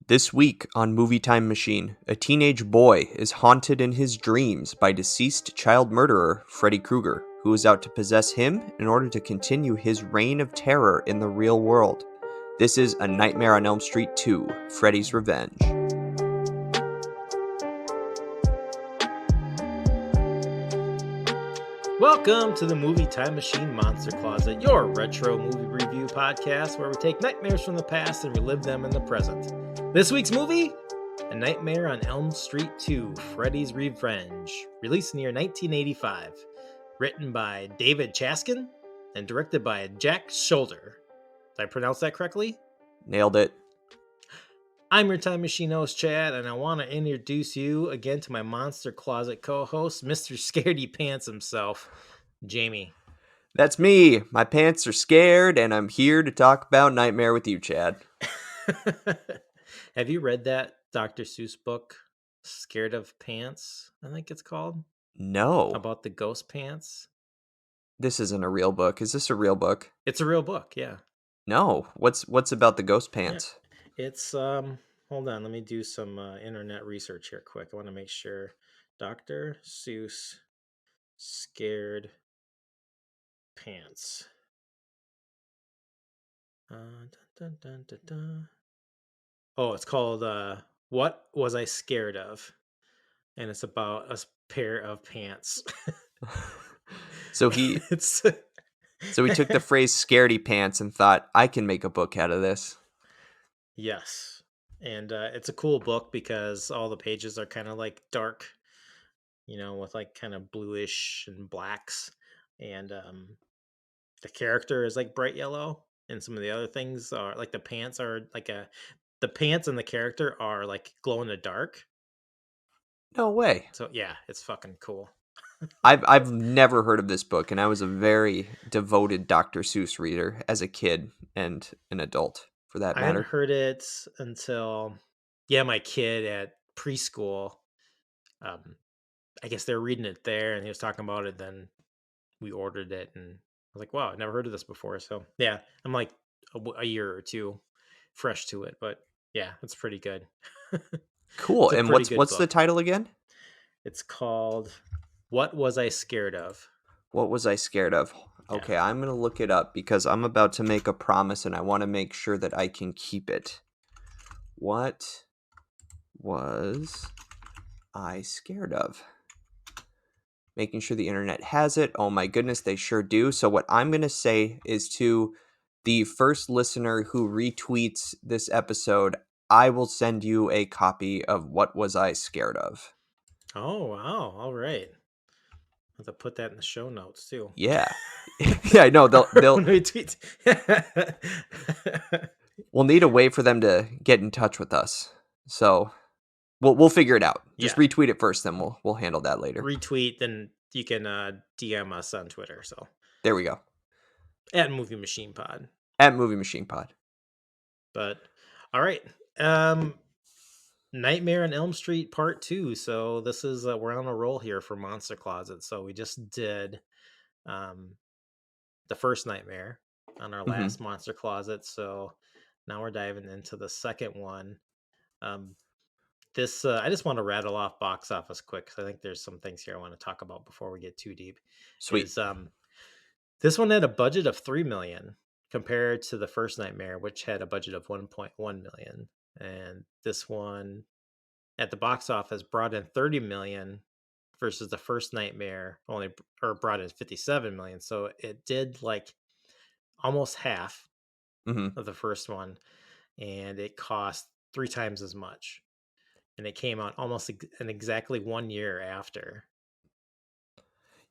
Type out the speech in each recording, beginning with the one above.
This week on Movie Time Machine, a teenage boy is haunted in his dreams by deceased child murderer Freddy Krueger, who is out to possess him in order to continue his reign of terror in the real world. This is A Nightmare on Elm Street 2, Freddy's Revenge. Welcome to the Movie Time Machine Monster Closet, your retro movie review podcast where we take nightmares from the past and relive them in the present. This week's movie, A Nightmare on Elm Street 2, Freddy's Revenge, released in the year 1985, written by David Chaskin and directed by Jack Shoulder. Did I pronounce that correctly? Nailed it. I'm your Time Machine host, Chad, and I want to introduce you again to my Monster Closet co-host, Mr. Scaredy Pants himself, Jamie. That's me. My pants are scared, and I'm here to talk about Nightmare with you, Chad. Have you read that Dr. Seuss book, Scared of Pants, I think it's called? No. About the ghost pants? This isn't a real book. Is this a real book? It's a real book, yeah. No. What's about the ghost pants? Yeah. It's, hold on, let me do some internet research here quick. I want to make sure. Dr. Seuss Scared Pants. Dun, dun, dun, dun, dun. Oh, it's called What Was I Scared Of? And it's about a pair of pants. So he took the phrase scaredy pants and thought, I can make a book out of this. Yes. And it's a cool book because all the pages are kind of like dark, with like kind of bluish and blacks. And the character is like bright yellow. And some of the other things are like the pants are like the pants and the character are like glow in the dark. No way. So yeah, it's fucking cool. I've never heard of this book, and I was a very devoted Dr. Seuss reader as a kid and an adult, for that I matter. hadn't heard it until, my kid at preschool. I guess they're reading it there, and he was talking about it. Then we ordered it, and I was like, "Wow, I've never heard of this before." So yeah, I'm like a year or two fresh to it, but yeah, it's pretty good. Cool. It's a And pretty good what's the book. title again? It's called "What Was I Scared Of?" What Was I Scared Of? Okay, Yeah. I'm going to look it up because I'm about to make a promise and I want to make sure that I can keep it. What was I scared of? Making sure the internet has it. Oh my goodness, they sure do. So what I'm going to say is to the first listener who retweets this episode, I will send you a copy of What Was I Scared Of? Oh wow! All right. I'll have to put that in the show notes too. Yeah. Yeah, I know. They'll When we tweet. We'll need a way for them to get in touch with us. So we'll figure it out. Just Yeah. retweet it first, then we'll handle that later. Retweet, then you can DM us on Twitter. So There we go. at Movie Machine Pod. At Movie Machine Pod. But all right. Nightmare on Elm Street Part 2. So this is we're on a roll here for Monster Closet. So we just did the first Nightmare on our last Monster Closet. So now we're diving into the second one. This I just want to rattle off box office quick because I think there's some things here I want to talk about before we get too deep. Sweet. This one had a budget of $3 million compared to the first Nightmare, which had a budget of $1.1 million. And this one at the box office brought in $30 million versus the first Nightmare brought in $57 million. So it did like almost half of the first one, and it cost 3 times as much. And it came out almost exactly 1 year after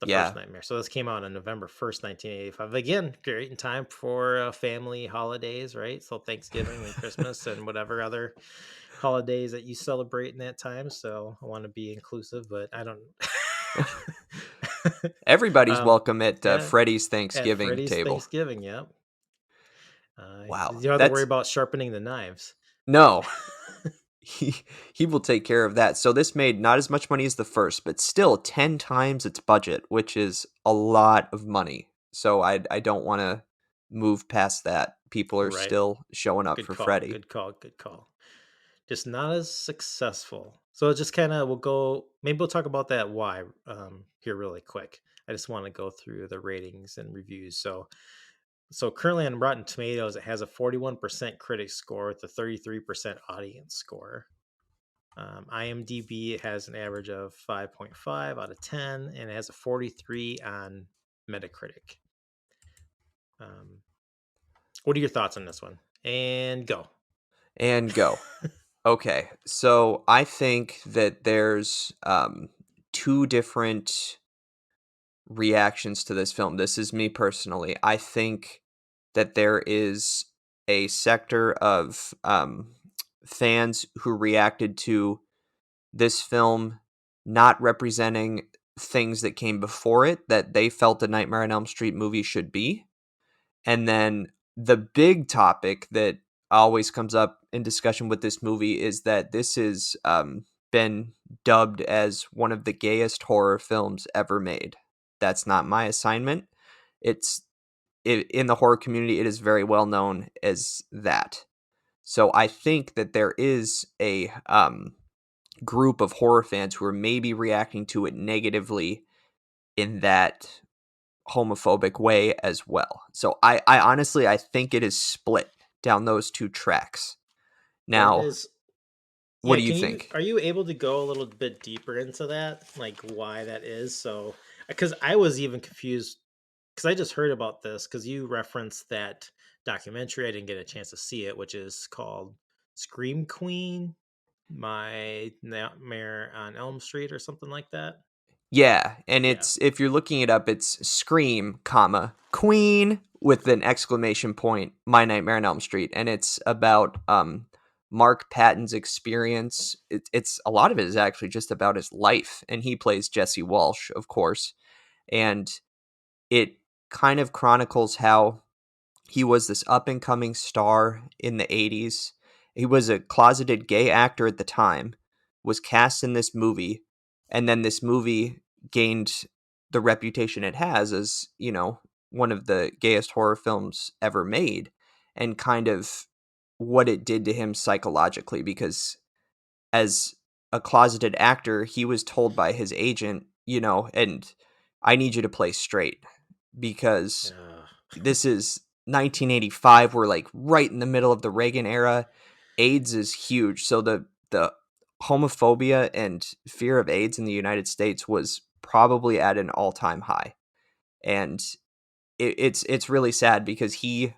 the first Nightmare. So this came out on November 1st, 1985. Again, great in time for family holidays, right? So Thanksgiving and Christmas and whatever other holidays that you celebrate in that time. So I want to be inclusive, but I don't. Everybody's welcome at Freddy's Thanksgiving at Freddy's table. Thanksgiving, yep. Wow. You don't have to worry about sharpening the knives. No. He will take care of that. So this made not as much money as the first, but still 10 times its budget, which is a lot of money. So I don't want to move past that. People are still showing up for Freddy. Good call. just not as successful. So it just kind of, we'll go, maybe we'll talk about that why here really quick. I just want to go through the ratings and reviews. So currently on Rotten Tomatoes, it has a 41% critic score with a 33% audience score. IMDb has an average of 5.5 out of 10, and it has a 43 on Metacritic. What are your thoughts on this one? And go. And go. Okay, so I think that there's two different reactions to this film. This is me personally. I think that there is a sector of fans who reacted to this film not representing things that came before it that they felt the Nightmare on Elm Street movie should be. And then the big topic that always comes up in discussion with this movie is that this has been dubbed as one of the gayest horror films ever made. That's not my assignment. It's in the horror community, it is very well known as that. So I think that there is a group of horror fans who are maybe reacting to it negatively in that homophobic way as well. So I honestly, I think it is split down those two tracks. That Now, is, what yeah. do you think? Are you able to go a little bit deeper into that, like why that is? So, because I was even confused because I just heard about this because you referenced that documentary. I didn't get a chance to see it, which is called Scream Queen, My Nightmare on Elm Street, or something like that. Yeah, and Yeah. it's if you're looking it up, it's Scream, comma, Queen with an exclamation point, My Nightmare on Elm Street, and it's about Mark Patton's experience. It's a lot of it is actually just about his life, and he plays Jesse Walsh, of course, and it kind of chronicles how he was this up and coming star in the 80s. He was a closeted gay actor at the time, was cast in this movie, and then this movie gained the reputation it has as, one of the gayest horror films ever made, and kind of what it did to him psychologically because as a closeted actor, he was told by his agent, and I need you to play straight because Uh, this is 1985. We're like right in the middle of the Reagan era. AIDS is huge. So the homophobia and fear of AIDS in the United States was probably at an all-time high. And it's really sad because he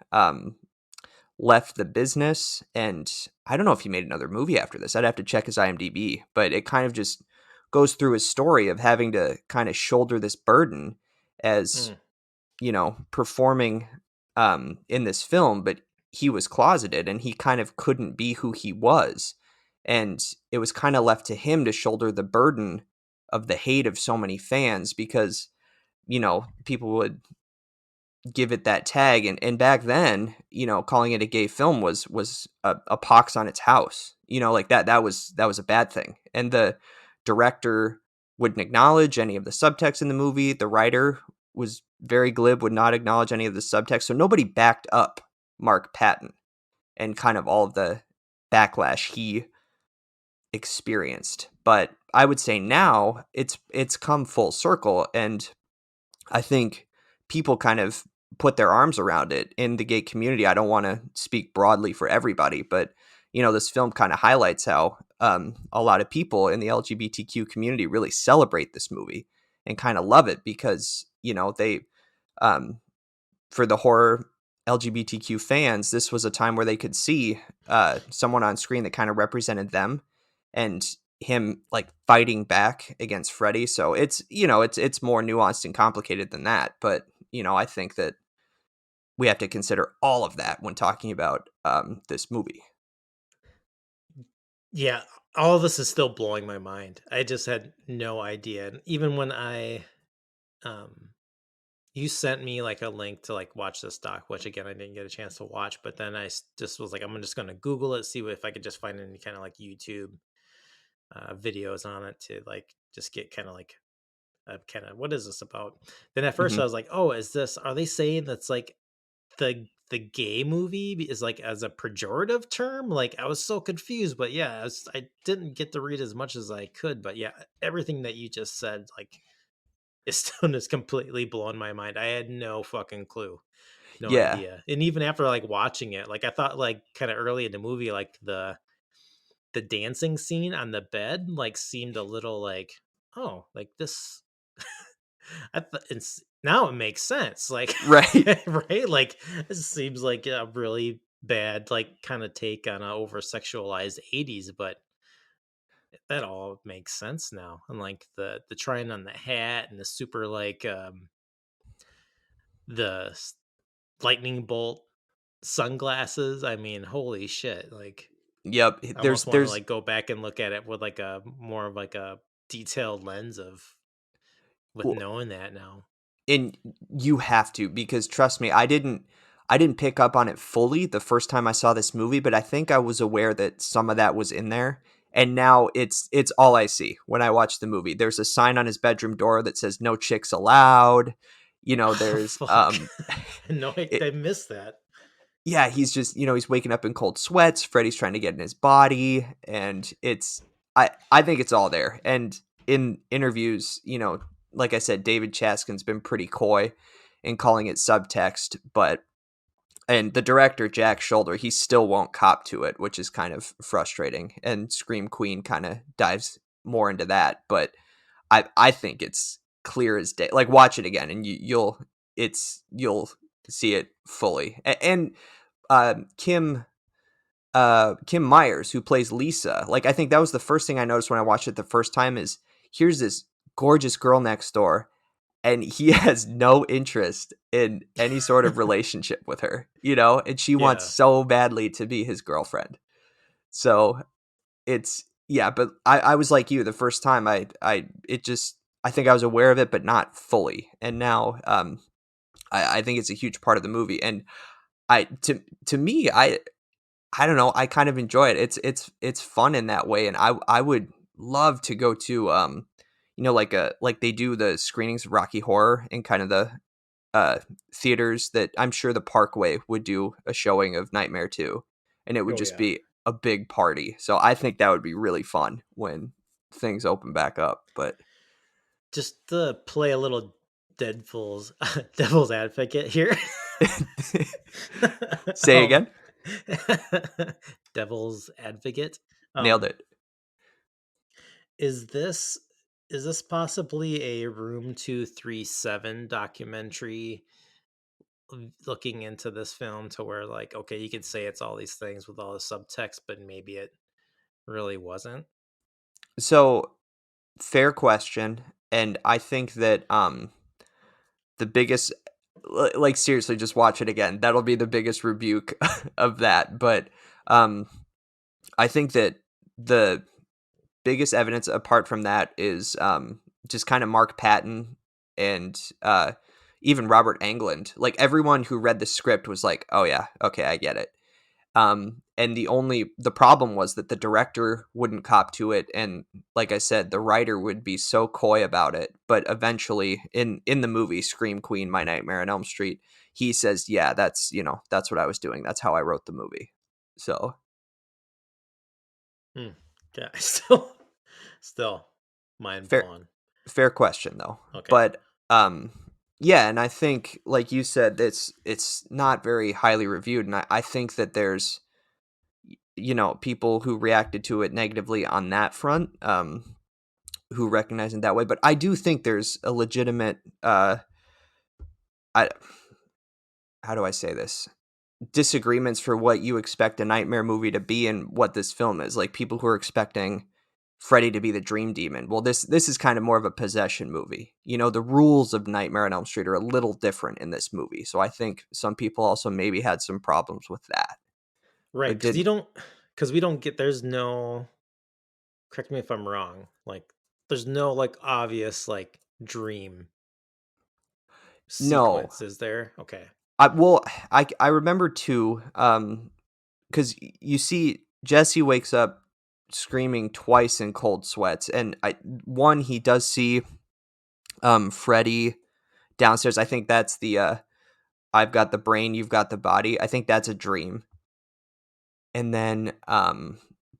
left the business, and I don't know if he made another movie after this. I'd have to check his IMDb, but it kind of just goes through his story of having to kind of shoulder this burden as, mm, performing in this film, but he was closeted and he kind of couldn't be who he was. And it was kind of left to him to shoulder the burden of the hate of so many fans because, people would give it that tag, and back then, calling it a gay film was a pox on its house, like that was a bad thing, and the director wouldn't acknowledge any of the subtext in the movie. The writer was very glib, would not acknowledge any of the subtext, so nobody backed up Mark Patton and kind of all of the backlash he experienced. But I would say now it's come full circle, and I think people kind of put their arms around it in the gay community. I don't want to speak broadly for everybody, but this film kind of highlights how a lot of people in the LGBTQ community really celebrate this movie and kind of love it because they um, for the horror LGBTQ fans, this was a time where they could see someone on screen that kind of represented them and him like fighting back against Freddy. So it's more nuanced and complicated than that. But I think that we have to consider all of that when talking about this movie. yeah, all of this is still blowing my mind. I just had no idea. And even when um you sent me like a link to like watch this doc, which again I didn't get a chance to watch, but then just was like, I'm just gonna Google it, see if I could just find any kind of like YouTube videos on it to like just get kind of like kind of what is this about? Then at first I Hmm. was like, oh, are they saying that's like the the gay movie is like as a pejorative term. Like I was so confused, but yeah, I didn't get to read as much as I could. But yeah, everything that you just said, like, is still just completely blown my mind. I had no fucking clue, no Yeah. idea. And even after like watching it, like I thought like kind of early in the movie, like the dancing scene on the bed like seemed a little like, oh, like this. It's now it makes sense. Like, Right. right? Like this seems like a really bad like kind of take on a over sexualized 80s, but that all makes sense now. And like the trying on the hat and the super like the lightning bolt sunglasses. I mean, holy shit! Like, Yep. I There's almost want to there's like go back and look at it with like a more of like a detailed lens of with well, knowing that now. and you have to, because trust me, I didn't pick up on it fully the first time I saw this movie, but I think I was aware that some of that was in there. And now it's all I see when I watch the movie. There's a sign on his bedroom door that says "No chicks allowed." Oh There's fuck! No, it, I missed that. yeah, he's just, he's waking up in cold sweats. Freddy's trying to get in his body, and I think it's all there. And in interviews, like I said, David Chaskin's been pretty coy in calling it subtext, but and the director Jack Shoulder, he still won't cop to it, which is kind of frustrating. And Scream Queen kind of dives more into that, but I think it's clear as day. Like, watch it again, and you'll see it fully. And Kim Kim Myers, who plays Lisa. Like, I think that was the first thing I noticed when I watched it the first time is, here's this gorgeous girl next door, and he has no interest in any sort of relationship with her, and she wants Yeah, so badly to be his girlfriend. So it's, yeah, but I was like you the first time. I think I was aware of it, but not fully. And now I think it's a huge part of the movie. And to me, I don't know. I kind of enjoy it. It's fun in that way, and I would love to go to like they do the screenings of Rocky Horror in kind of the uh theaters that I'm sure the Parkway would do a showing of Nightmare 2, and it would oh just yeah. be a big party. So I think that would be really fun when things open back up. But Just to play a little devil's devil's advocate here. say um, again, devil's advocate. nailed Um, it. is this is this possibly a Room 237 documentary looking into this film to where like okay, you could say it's all these things with all the subtext, but maybe it really wasn't? So, fair question, and I think that the biggest, like, seriously, just watch it again. That'll be the biggest rebuke of that. But um I think that the biggest evidence apart from that is just kind of Mark Patton and even Robert Englund. Like, everyone who read the script was like, "Oh yeah, okay, I get it." And the problem was that the director wouldn't cop to it, and like I said, the writer would be so coy about it. But eventually, in the movie Scream Queen, My Nightmare on Elm Street, he says, "Yeah, that's what I was doing. That's how I wrote the movie." So Hmm. Yeah, still mind fair blown. fair question though. Okay. But yeah, and I think, like you said, it's not very highly reviewed, and I think that there's people who reacted to it negatively on that front, who recognize it that way. But I do think there's a legitimate I how do I say this, disagreements for what you expect a nightmare movie to be and what this film is. Like, people who are expecting Freddy to be the dream demon. Well, this is kind of more of a possession movie. The rules of Nightmare on Elm Street are a little different in this movie. So I think some people also maybe had some problems with that. Right, Like, did because we don't get there's no, correct me if I'm wrong, like there's no like obvious like dream no. sequence, is there? Okay. Well, I remember too, because you see Jesse wakes up screaming twice in cold sweats, and one, he does see Freddy downstairs. I think that's I've got the brain, you've got the body. I think that's a dream. And then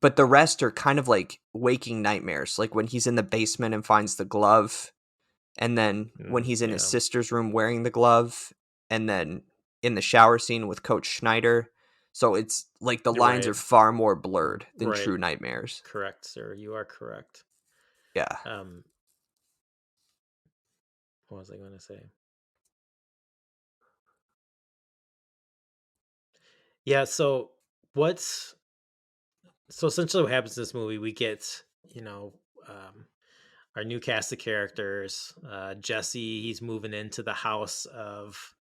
but the rest are kind of like waking nightmares, like when he's in the basement and finds the glove, and then when he's in his Yeah, sister's room wearing the glove, and then in the shower scene with Coach Schneider. So it's like the you're lines are right. far more blurred than Right. true nightmares. Correct, sir. You are correct. Yeah. Um, what was I going to say? Yeah. What's so essentially what happens in this movie? We get um, our new cast of characters. Jesse, he's moving into the house of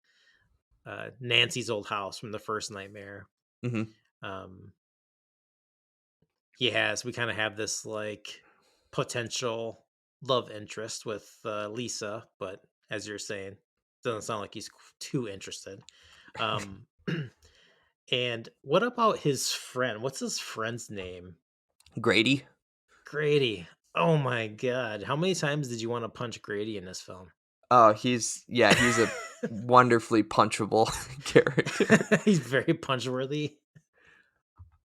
Nancy's old house from the first nightmare. Hmm. Um, we kind of have this like potential love interest with Lisa, but as you're saying, doesn't sound like he's too interested. Um, and what about his friend? What's his friend's name? Grady. Grady. Oh my god. How many times did you want to punch Grady in this film? Oh, he's a wonderfully punchable character. He's very punch-worthy.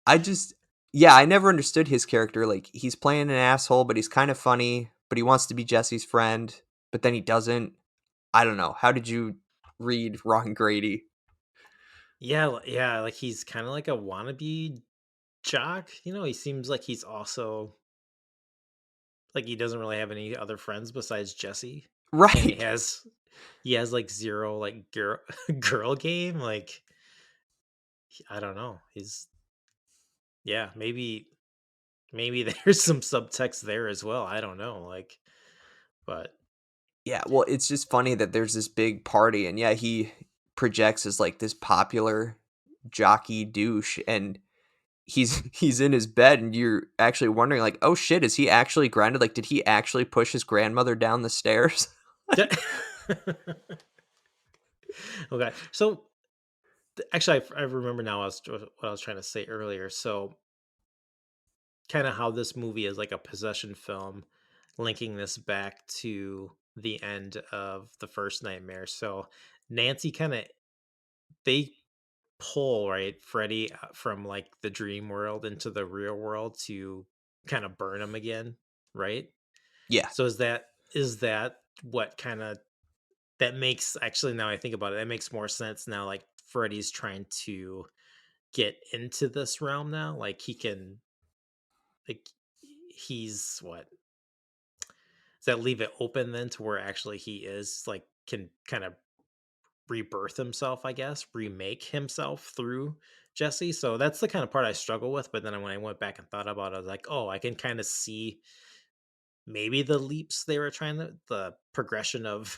I just yeah, I never understood his character. Like he's playing an asshole, but he's kind of funny, but he wants to be Jesse's friend, but then he doesn't. I don't know. How did you read Ron Grady? Yeah, yeah, like he's kind of like a wannabe jock. He seems like he's also like he doesn't really have any other friends besides Jesse, and he Right. has he has like zero like girl game. Like I don't know. He's yeah, maybe there's some subtext there as well. I don't know. Like, but Yeah, well, it's just funny that there's this big party and yeah, he projects as like this popular jockey douche and he's in his bed and you're actually wondering like, "Oh shit, is he actually grounded? Like did he actually push his grandmother down the stairs?" Like okay. So actually, I remember now. What I was trying to say earlier. So kind of how this movie is like a possession film, linking this back to the end of the first nightmare. So Nancy kind of they pull right Freddy from like the dream world into the real world to kind of burn him again, right? yeah. So is that what kind of that makes actually now I think about it, that makes more sense now. Like Freddy's trying to get into this realm now. Like he can like he's what does that leave it open then to where actually he is like can kind of rebirth himself, I guess, remake himself through Jesse. So that's the kind of part I struggle with. But then when I went back and thought about it, I was like, oh, I can kind of see maybe the leaps they were trying to the progression of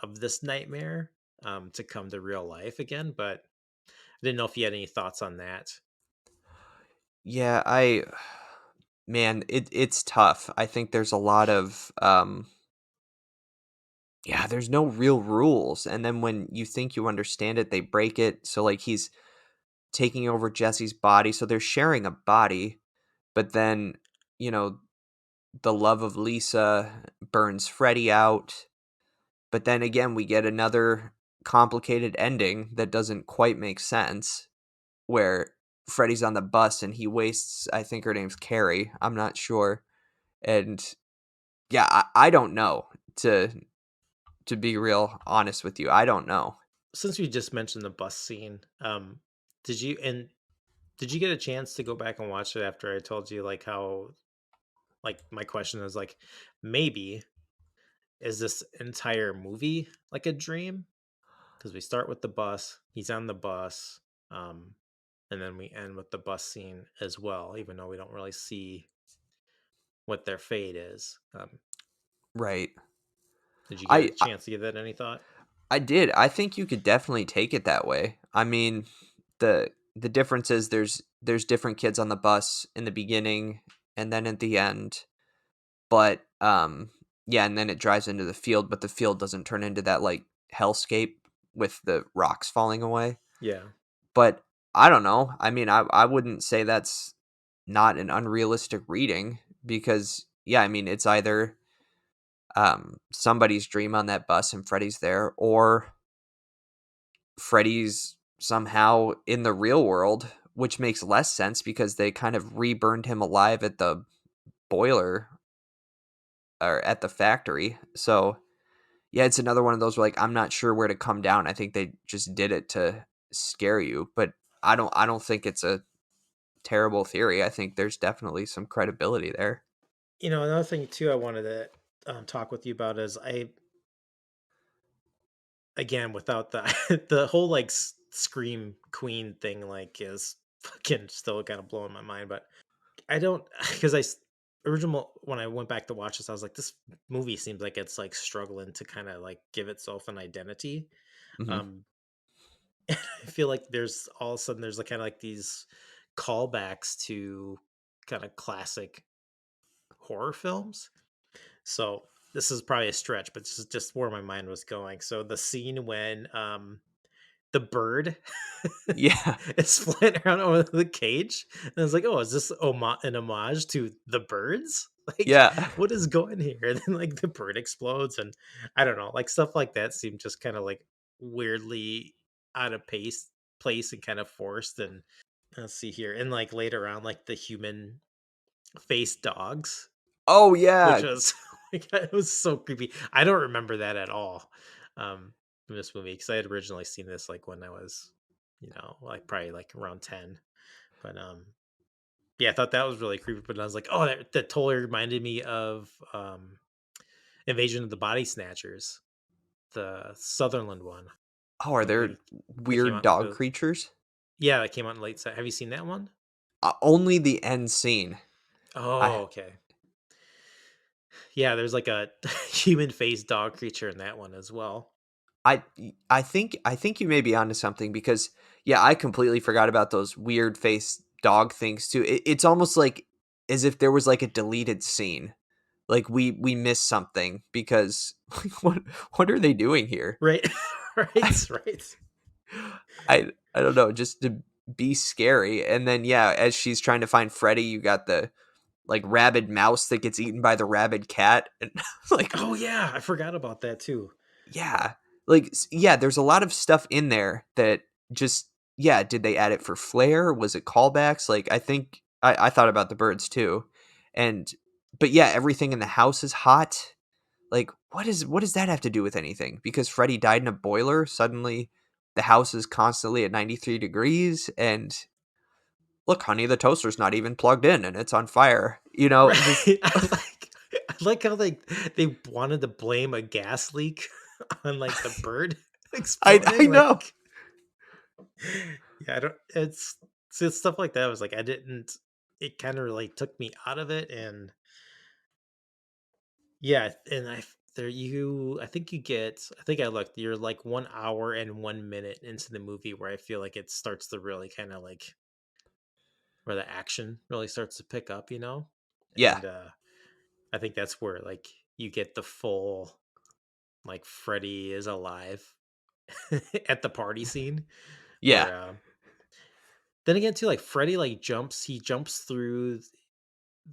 of this nightmare to come to real life again. But I didn't know if you had any thoughts on that. Yeah, I man, it's tough. I think there's a lot of yeah, there's no real rules and then when you think you understand it, they break it. So like he's taking over Jesse's body, so they're sharing a body, but then, you know, the love of Lisa burns Freddy out. But then again, we get another complicated ending that doesn't quite make sense where Freddy's on the bus and he wastes, I think her name's Carrie. I'm not sure. And yeah, I don't know to be real honest with you. I don't know. Since we just mentioned the bus scene, did you and did you get a chance to go back and watch it after I told you like how like my question is like maybe is this entire movie like a dream? Because we start with the bus, he's on the bus, um, and then we end with the bus scene as well, even though we don't really see what their fate is. Right. Did you get a I chance to give that any thought? I did. I think you could definitely take it that way. I mean, the difference is there's different kids on the bus in the beginning and then at the end. But yeah, and then it drives into the field, but the field doesn't turn into that like hellscape with the rocks falling away. Yeah. But I don't know. I mean, I wouldn't say that's not an unrealistic reading because yeah, I mean, it's either somebody's dream on that bus and Freddy's there or Freddy's somehow in the real world, which makes less sense because they kind of reburned him alive at the boiler or at the factory. So yeah, it's another one of those where like I'm not sure where to come down. I think they just did it to scare you, but I don't think it's a terrible theory. I think there's definitely some credibility there. Another thing too I wanted to talk with you about is again, without the the whole like scream queen thing, like is fucking still kind of blowing my mind. But I don't because original when I went back to watch this, I was like, this movie seems like it's like struggling to kind of like give itself an identity. Hmm. Um, I feel like there's all of a sudden there's like kind of like these callbacks to kind of classic horror films. So this is probably a stretch, but this is just where my mind was going. So the scene when the bird Yeah. is flying around over the cage, and I was like, "Oh, is this an homage to the birds? Like, Yeah. what is going here?" And then like the bird explodes, and I don't know, like stuff like that seemed just kind of like weirdly out of place, and kind of forced. And let's see here, and like later on, like the human face dogs, Oh which yeah. was like it was so creepy. I don't remember that at all in this movie because I had originally seen this like when I was, like probably like around 10. But yeah, I thought that was really creepy. But I was like, oh, that totally reminded me of Invasion of the Body Snatchers, the Sutherland one. Oh, are there When they came weird out, dog creatures? yeah, that came out in late. Have you seen that one? Only the end scene. I Oh, okay. Yeah, there's like a human face dog creature in that one as well. I I think you may be onto something because yeah, I completely forgot about those weird face dog things too. It's almost like as if there was like a deleted scene. Like we missed something because like, what are they doing here? Right. Right. Right. I don't know, just to be scary. And then yeah, as she's trying to find Freddy, you got the like rabid mouse that gets eaten by the rabid cat and like Oh yeah, I forgot about that too. yeah. Like yeah, there's a lot of stuff in there that just yeah, did they add it for flair? Was it callbacks? Like I think I thought about the birds too. And but yeah, everything in the house is hot. Like what does that have to do with anything? Because Freddy died in a boiler, suddenly the house is constantly at 93 degrees and look, honey, the toaster's not even plugged in and it's on fire. You know, just Right. I like how they wanted to blame a gas leak on like the bird I exploding. know. Like, yeah, I don't. It's stuff like that. I was like, I didn't. It kind of like took me out of it, and yeah, and I think you get. I think I looked. You're like 1 hour and 1 minute into the movie where I feel like it starts to really kind of like where the action really starts to pick up. Yeah. And I think that's where like you get the full like Freddy is alive at the party scene Yeah. where then again too like Freddy like he jumps through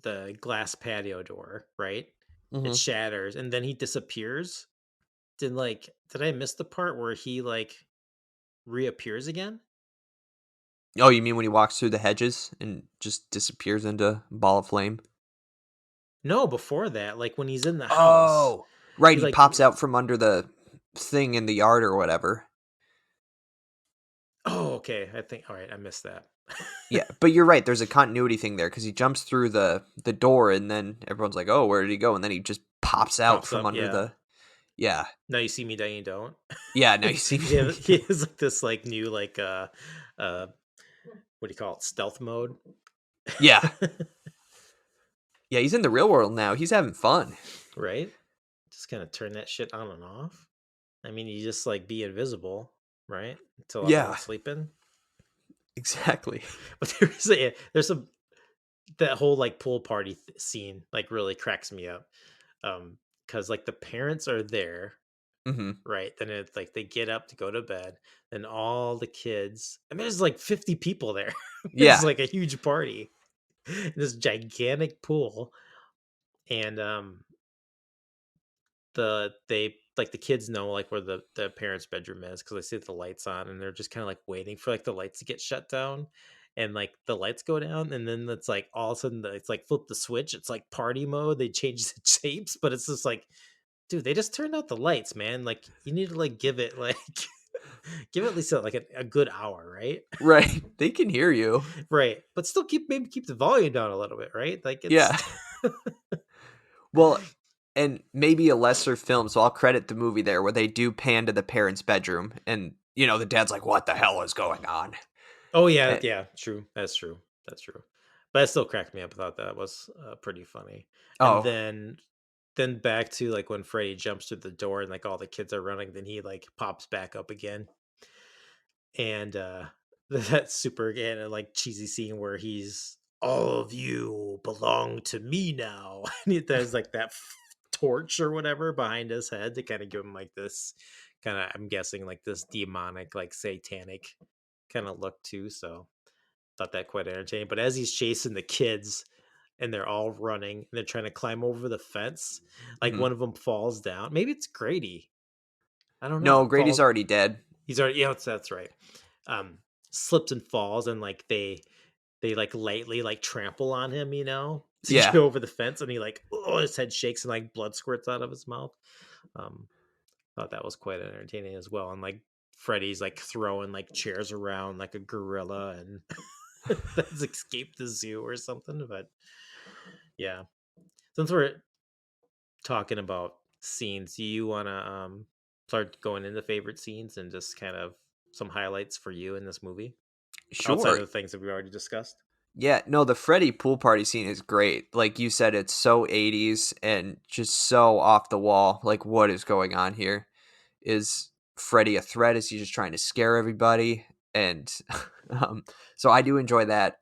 the glass patio door, right? It Mhm. shatters and then he disappears. Did I miss the part where he like reappears again? Oh, you mean when he walks through the hedges and just disappears into a ball of flame? No, before that, like when he's in the house, Oh, right. he He like pops out from under the thing in the yard or whatever. oh okay, I think all right, I missed that. Yeah, but you're right. There's a continuity thing there because he jumps through the door, and then everyone's like, "Oh, where did he go?" And then he just pops out Pops from up, under yeah. the. Yeah, Now you see me, now you don't. yeah. Now you see Yeah, me. he has like this like new like uh what do you call it? Stealth mode. Yeah, yeah. He's in the real world now. He's having fun. Right? Just kind of turn that shit on and off. I mean, you just like be invisible, right? Until Yeah, everyone's sleeping. exactly. But there's a that whole like pool party scene like really cracks me up. Because like the parents are there, Hmm. right? Then it's like they get up to go to bed. Then all the kids, and there's like 50 people there. It's Yeah, like a huge party. This gigantic pool, and they like the kids know like where the parents' bedroom is because they see the lights on and they're just kind of like waiting for like the lights to get shut down. And like the lights go down, and then it's like all of a sudden it's like flip the switch. It's like party mode. They change the shapes, but it's just like, dude, they just turned out the lights, man. Like you need to like give it like give it at least like a good hour, right? Right. They can hear you. Right. But still maybe keep the volume down a little bit, right? Like it's Yeah. Well, and maybe a lesser film, so I'll credit the movie there where they do pan to the parents' bedroom and the dad's like, "What the hell is going on?" Oh yeah, Eh, yeah, true. That's true. That's true. But it still cracked me up. I thought that was pretty funny. And oh, then back to like when Freddy jumps through the door and like all the kids are running, then he like pops back up again. And that super again and like cheesy scene where he's all of you belong to me now. And there's like that torch or whatever behind his head to kind of give him like this kind of, I'm guessing, like this demonic, like satanic kind of look too. So thought that quite entertaining. But as he's chasing the kids and they're all running and they're trying to climb over the fence, like mhm. one of them falls down. Maybe it's Grady. I don't No, know. Grady's Falls. already dead. He's already, yeah, that's right. Um, Slips and falls, and like they like lightly like trample on him, to get Yeah. over the fence, and he like, oh, his head shakes and like blood squirts out of his mouth. Um, Thought that was quite entertaining as well. And like Freddy's like throwing like chairs around like a gorilla and that's escaped the zoo or something. But yeah, since we're talking about scenes, do you want to start going into favorite scenes and just kind of some highlights for you in this movie outside of Sure. the things that we already discussed? Yeah, no, the Freddy pool party scene is great. Like you said, it's so 80s and just so off the wall. Like, what is going on here? Is Freddy a threat? Is he just trying to scare everybody? And um, so I do enjoy that.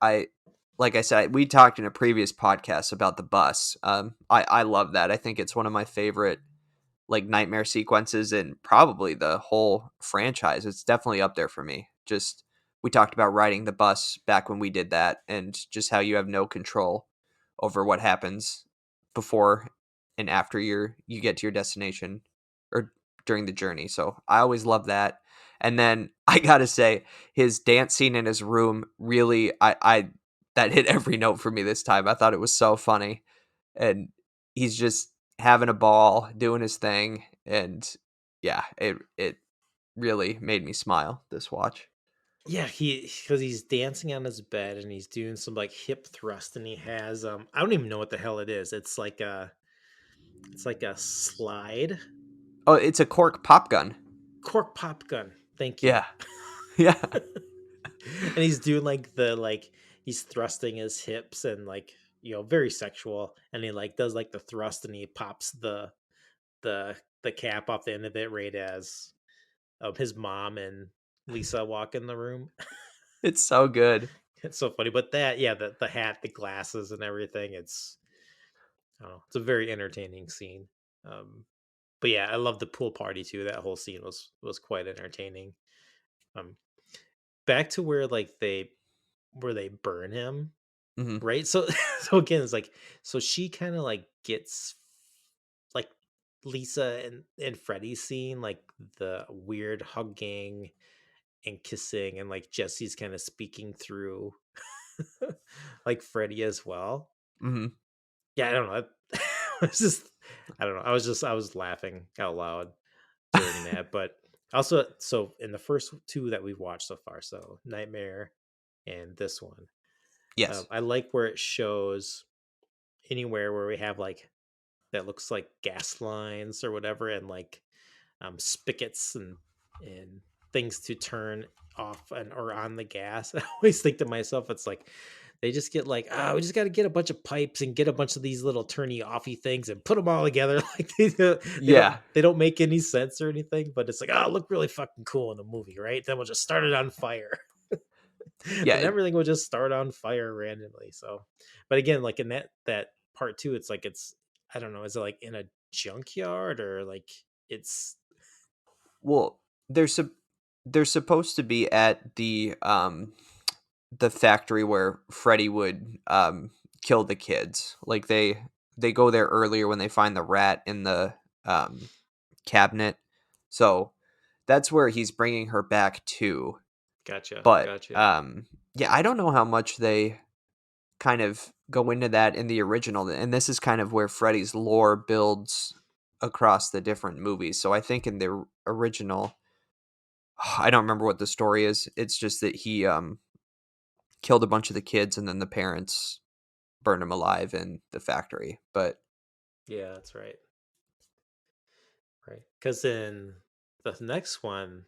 Like I said, we talked in a previous podcast about the bus. I love that. I think it's one of my favorite like nightmare sequences in probably the whole franchise. It's definitely up there for me. Just we talked about riding the bus back when we did that and just how you have no control over what happens before and after you get to your destination or during the journey. So I always love that. And then I gotta say, his dance scene in his room really I that hit every note for me this time. I thought it was so funny. And he's just having a ball, doing his thing, and yeah, it really made me smile this watch. Yeah, because he's dancing on his bed and he's doing some like hip thrust and he has I don't even know what the hell it is. It's like a slide Oh, it's a cork pop gun. cork pop gun. Thank you. Yeah. Yeah. And he's doing like he's thrusting his hips and like very sexual and he like does like the thrust and he pops the cap off the end of it right as his mom and Lisa walk in the room. It's so good. It's so funny, but that, yeah, the hat, the glasses, and everything. I don't know, it's a very entertaining scene. Um, but yeah, I love the pool party too. That whole scene was quite entertaining. Um, Back to where they burn him, Mhm. right? So so again, it's like so she kind of like gets like Lisa and Freddy's scene, like the weird hugging and kissing, and like Jesse's kind of speaking through like Freddy as well. Mhm. Yeah, I don't know. It's just I don't know. I was laughing out loud during that. But also, so in the first two that we've watched so far, so Nightmare and this one, Yes. I like where it shows anywhere where we have like that looks like gas lines or whatever, and like spigots and things to turn off and or on the gas. I always think to myself, it's like they just get like, we just got to get a bunch of pipes and get a bunch of these little turny offy things and put them all together. Like they don't Yeah. they don't make any sense or anything, but it's like, look really fucking cool in the movie, right? Then we'll just start it on fire. Yeah. Then everything will just start on fire randomly. So, but again, like in that part two, it's like it's I don't know, is it like in a junkyard or like it's Well, they're supposed to be at the factory where Freddy would kill the kids. Like they go there earlier when they find the rat in the um cabinet. So that's where he's bringing her back to. Gotcha. But Gotcha. yeah, I don't know how much they kind of go into that in the original, and this is kind of where Freddy's lore builds across the different movies. So I think in the original, I don't remember what the story is. It's just that he killed a bunch of the kids, and then the parents burned him alive in the factory. But Yeah, that's right. Right. Because in the next one,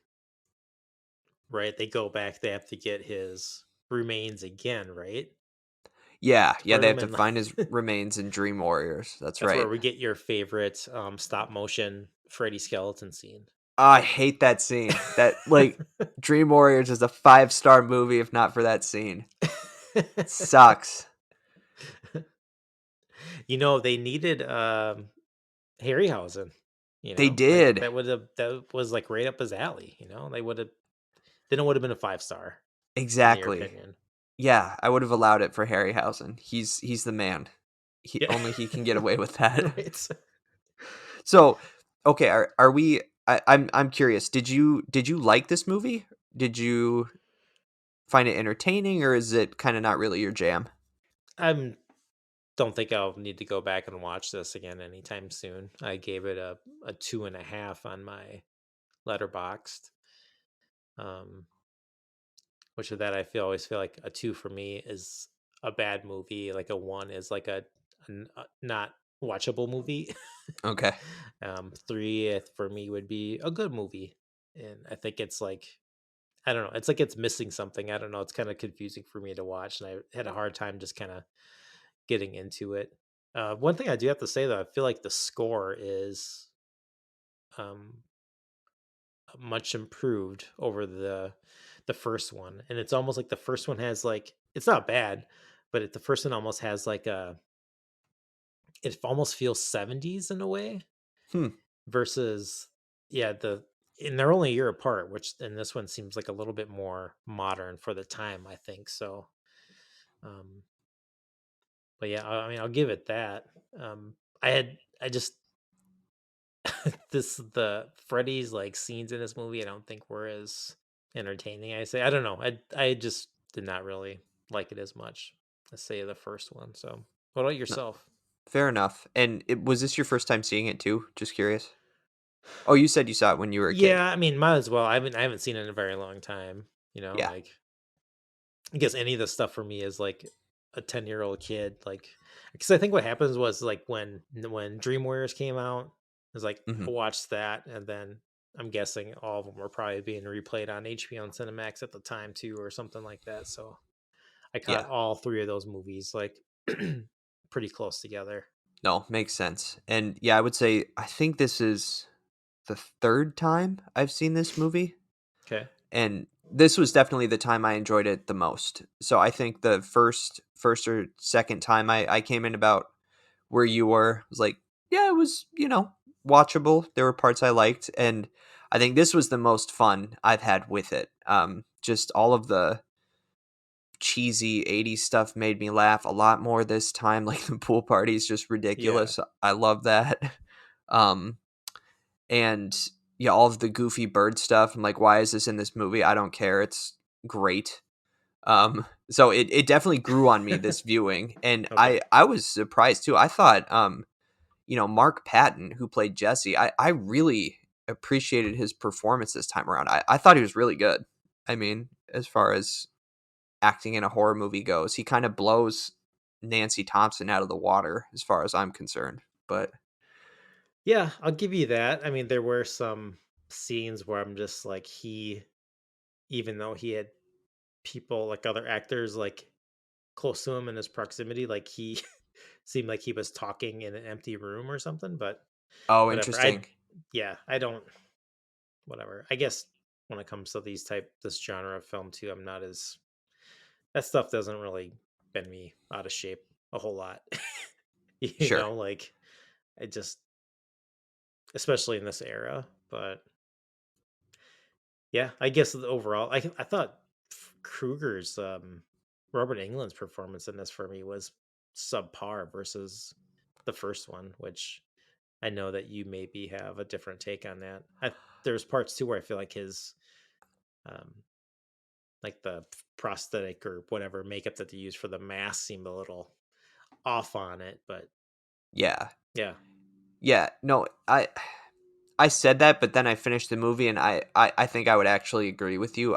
right, they go back, they have to get his remains again, right? yeah, To yeah, burn they have them to in. find his remains in Dream Warriors. That's That's where right. we get your favorite stop motion Freddy skeleton scene. I hate that scene. That like Dream Warriors is a 5-star movie if not for that scene. Sucks. They needed Harryhausen. They Like did. that was like right up his alley. They would have then it would have been a 5-star in your Exactly. opinion. Yeah, I would have allowed it for Harryhausen. He's the man. Yeah, Only he can get away with that. right. So, okay, are we I'm curious. Did you like this movie? Did you find it entertaining, or is it kind of not really your jam? I don't think I'll need to go back and watch this again anytime soon. I gave it a 2.5 on my letterboxed. Um, which of that always feel like a 2 for me is a bad movie. Like a 1 is like a not watchable movie. Okay. 3 for me would be a good movie, and I think it's like I don't know. It's like it's missing something. I don't know. It's kind of confusing for me to watch, and I had a hard time just kind of getting into it. One thing I do have to say though, I feel like the score is um, much improved over the first one, and it's almost like the first one has like it's not bad, but the first one almost has like it almost feels 70s in a way Hmm. versus yeah and they're only a year apart, which and this one seems like a little bit more modern for the time, I think so. Um, but yeah, I mean, I'll give it that. I just the Freddy's like scenes in this movie, I don't think were as entertaining. I say, I don't know. I just did not really like it as much as say the first one. So, what about No, yourself? fair enough. And was this your first time seeing it too? Just curious. Oh, you said you saw it when you were a kid. Yeah, I mean, might as well. I haven't seen it in a very long time. Yeah. Like I guess any of the stuff for me is like a 10-year-old kid. Like, because I think what happens was like when Dream Warriors came out, it's like Hmm. I watched that, and then I'm guessing all of them were probably being replayed on HBO and Cinemax at the time too, or something like that. So I caught Yeah. all three of those movies like pretty close together. No, makes sense. And yeah, I would say I think this is the third time I've seen this movie. Okay. And this was definitely the time I enjoyed it the most. So I think the first or second time I came in about where you were was like, yeah, it was, watchable. There were parts I liked, and I think this was the most fun I've had with it. Just all of the cheesy 80s stuff made me laugh a lot more this time. Like the pool party is just Yeah. ridiculous. I love that. Um, and yeah, all of the goofy bird stuff. I'm like, why is this in this movie? I don't care. It's great. So it definitely grew on me this viewing, and I Okay. I was surprised too. I thought Mark Patton, who played Jesse, I really appreciated his performance this time around. I thought he was really good. I mean, as far as acting in a horror movie goes, he kind of blows Nancy Thompson out of the water as far as I'm concerned. But Yeah, I'll give you that. I mean, there were some scenes where I'm just like even though he had people like other actors like close to him in his proximity, like he seemed like he was talking in an empty room or something, but oh, whatever. interesting. Yeah, I don't whatever. I guess when it comes to this genre of film too, I'm not as that stuff doesn't really bend me out of shape a whole lot. Sure, Like I just especially in this era, but yeah, I guess overall I thought Kruger's Robert Englund's performance in this for me was subpar versus the first one, which I know that you maybe have a different take on that. There's parts too where I feel like his, um, like the prosthetic or whatever makeup that they use for the mask seemed a little off on it, but Yeah. yeah, Yeah. No, I said that, but then I finished the movie and I think I would actually agree with you.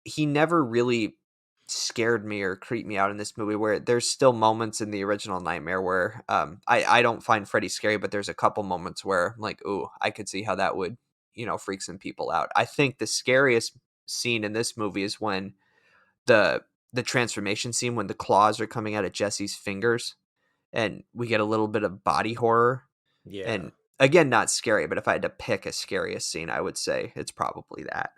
He never really scared me or creeped me out in this movie, where there's still moments in the original Nightmare where I don't find Freddy scary, but there's a couple moments where I'm like, ooh, I could see how that would, freak some people out. I think the scariest scene in this movie is when the the transformation scene, when the claws are coming out of Jesse's fingers and we get a little bit of body horror. yeah. And again, not scary, but if I had to pick a scariest scene, I would say it's probably that.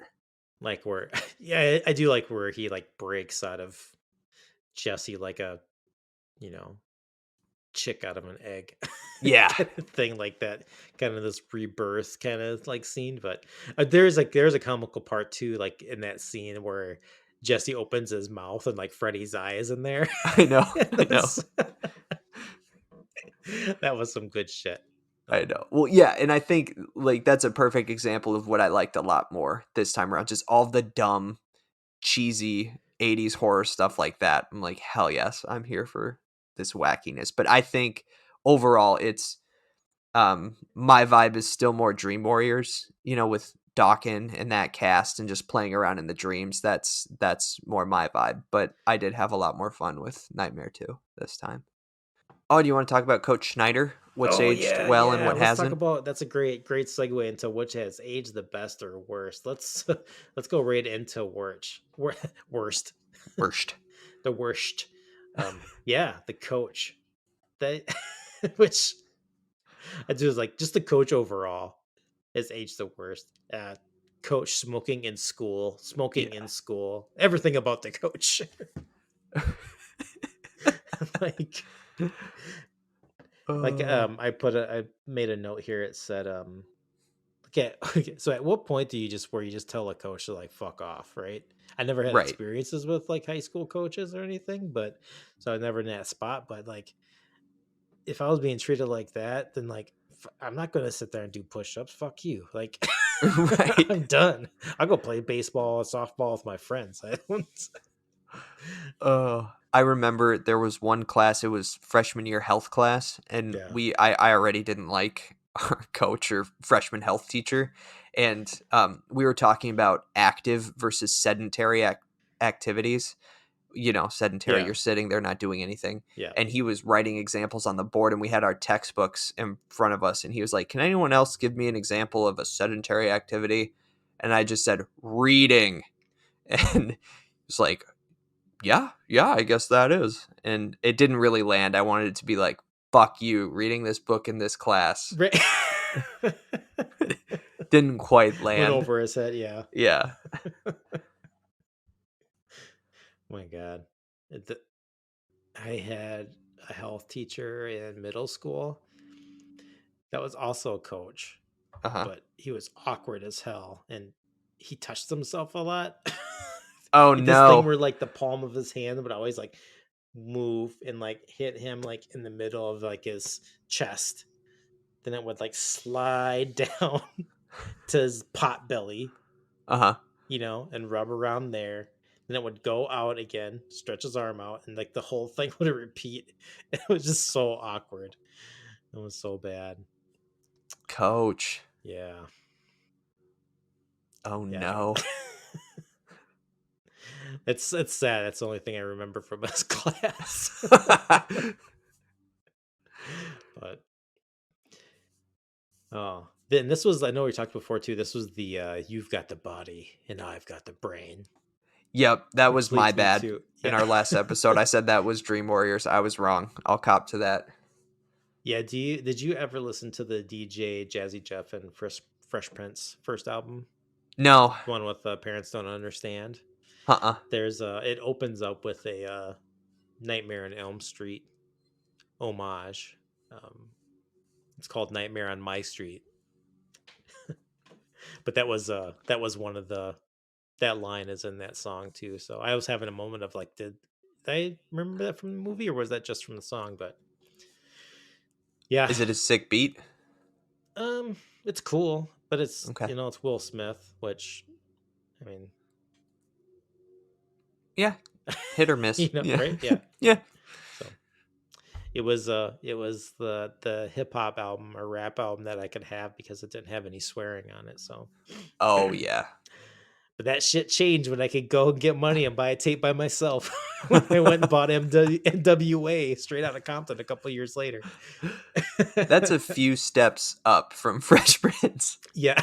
Like where, yeah, I do like where he like breaks out of Jesse like a, you know, chick out of an egg Yeah. kind of thing, like that, kind of this rebirth kind of like scene. But there's a comical part too, like in that scene where Jesse opens his mouth and like Freddy's eye is in there. I know. I know. That was some good shit. I know. Well, yeah, and I think like that's a perfect example of what I liked a lot more this time around. Just all the dumb, cheesy 80s horror stuff like that. I'm like, hell yes, I'm here for this wackiness. But I think overall it's my vibe is still more Dream Warriors, with Dawkins and that cast and just playing around in the dreams. That's more my vibe. But I did have a lot more fun with Nightmare 2 this time. Oh, do you want to talk about Coach Schneider? What's Oh aged yeah, well and yeah. what Let's talk hasn't? about, that's a great segue into which has aged the best or worst. Let's let's go right into worst. Worst. The worst. Yeah, the coach. That which I do is like just the coach overall has aged the worst. Coach smoking in Yeah. school, everything about the coach. like Oh, I made a note here. It said okay, okay, so at what point do you just where you just tell a coach to like fuck off, right? I never had right. experiences with like high school coaches or anything, but so I never in that spot. But like, if I was being treated like that, then like I'm not gonna sit there and do push-ups. Fuck you. Like, Right. I'm done. I'll go play baseball, softball with my friends. I don't. I remember there was one class, it was freshman year health class, and Yeah, I already didn't like our coach or freshman health teacher. And we were talking about active versus sedentary activities. Sedentary, yeah, you're sitting there not doing anything. yeah. And he was writing examples on the board, and we had our textbooks in front of us. And he was like, can anyone else give me an example of a sedentary activity? And I just said, reading. And it's like, yeah, I guess that is. And it didn't really land. I wanted it to be like, fuck you, reading this book in this class. Right. Didn't quite Went land. over his head. Yeah. Yeah. My God. The- I had a health teacher in middle school that was also a coach, Uh-huh. but he was awkward as hell and he touched himself a lot. Oh Like this thing no. where like the palm of his hand would always like move and like hit him like in the middle of like his chest. Then it would like slide down to his pot belly, Uh-huh. and rub around there. Then it would go out again, stretch his arm out, and like the whole thing would repeat. It was just so awkward. It was so bad. Coach. Yeah. Oh Yeah. no. It's sad. That's the only thing I remember from his class. But oh, then this was, I know we talked before too. This was the you've got the body and I've got the brain, Yep, that which was my leads me bad. to, In yeah. our last episode, I said that was Dream Warriors. I was wrong. I'll cop to that. Yeah, did you ever listen to the DJ Jazzy Jeff and Fresh Prince first album? No. The one with Parents Don't Understand. Uh-uh. There's it opens up with a Nightmare on Elm Street homage. Um, it's called Nightmare on My Street. But that was one of the, that line is in that song too. So I was having a moment of like, did I remember that from the movie or was that just from the song? But Yeah. Is it a sick beat? It's cool, but it's, Okay. it's Will Smith, which, I mean, Yeah. Hit or miss. Yeah. right? Yeah. Yeah. Yeah. So it was the hip hop album or rap album that I could have because it didn't have any swearing on it. So, Oh yeah. but that shit changed when I could go and get money and buy a tape by myself. When I went and bought NWA straight out of Compton a couple years later. That's a few steps up from Fresh Prince. Yeah.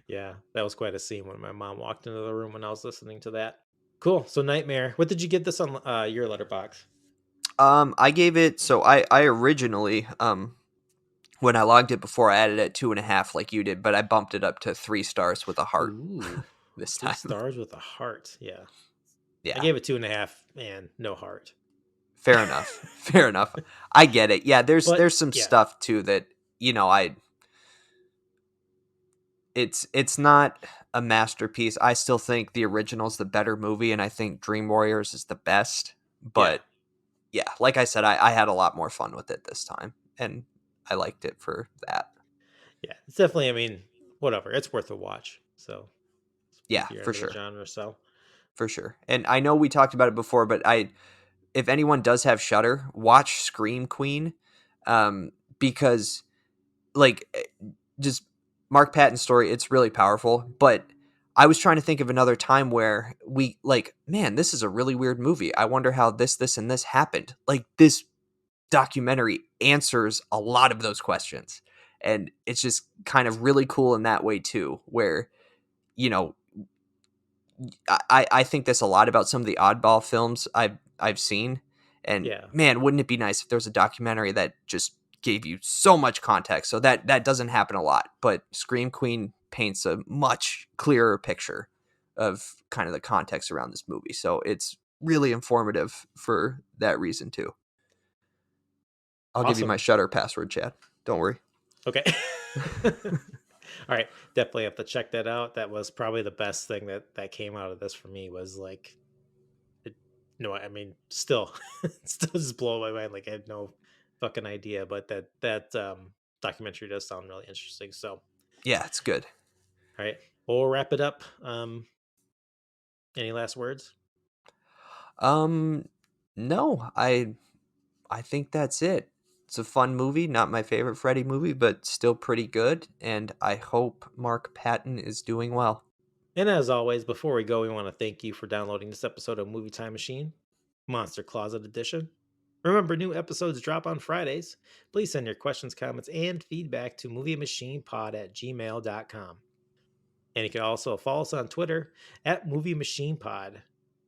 Yeah, that was quite a scene when my mom walked into the room when I was listening to that. Cool. So Nightmare. What did you get this on your letterbox? I gave it, so I originally when I logged it before, I added it 2.5 like you did, but I bumped it up to 3 stars with a heart Ooh, this 3 time. stars with a heart. Yeah. I Yeah, gave it 2.5 and no heart. fair enough. Fair enough. I get it. Yeah, But there's some yeah, stuff too that I it's not a masterpiece. I still think the original's the better movie, and I think Dream Warriors is the best. yeah, But yeah, like I said, I had a lot more fun with it this time, and I liked it for that. yeah. It's definitely, I mean, whatever. It's worth a watch. So Yeah, if you're for into the sure. genre, so For sure. And I know we talked about it before, but if anyone does have Shudder, watch Scream Queen, because like just Mark Patton's story, it's really powerful. But I was trying to think of another time where we like, man, this is a really weird movie. I wonder how this, and this happened. Like this documentary answers a lot of those questions, and it's just kind of really cool in that way too, where you know I think this a lot about some of the oddball films I've seen, and yeah. man, wouldn't it be nice if there was a documentary that just gave you so much context? So that doesn't happen a lot, but Scream Queen paints a much clearer picture of kind of the context around this movie. So it's really informative for that reason too. I'll give you my Awesome. Shutter password, Chad. Don't worry. Okay. All right. Definitely have to check that out. That was probably the best thing that came out of this for me was like, it, no, I mean, still, still just blow my mind. Like I had no fucking idea, but that documentary does sound really interesting. So, Yeah, it's good. all right, we'll wrap it up. Any last words? Um, no, I think that's it. It's a fun movie, not my favorite Freddy movie, but still pretty good, and I hope Mark Patton is doing well. And as always, before we go, we want to thank you for downloading this episode of Movie Time Machine, Monster Closet Edition. Remember, new episodes drop on Fridays. Please send your questions, comments, and feedback to moviemachinepod@gmail.com. And you can also follow us on Twitter at moviemachinepod.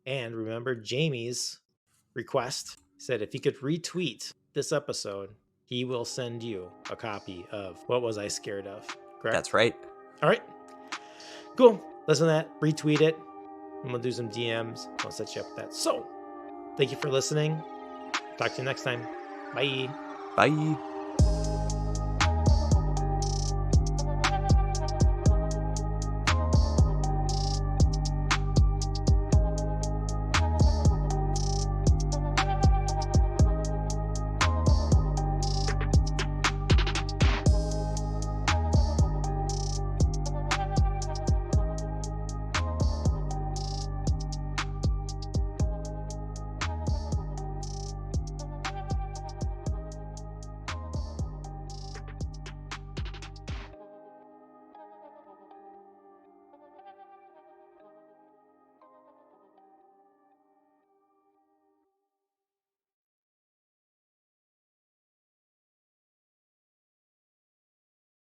And remember Jamie's request. He said if you could retweet this episode, he will send you a copy of What Was I Scared Of? Correct? That's right. All right. Cool. Listen to that. Retweet it. I'm going to do some DMs. I'll set you up with that. So, thank you for listening. Talk to you next time. Bye. Bye.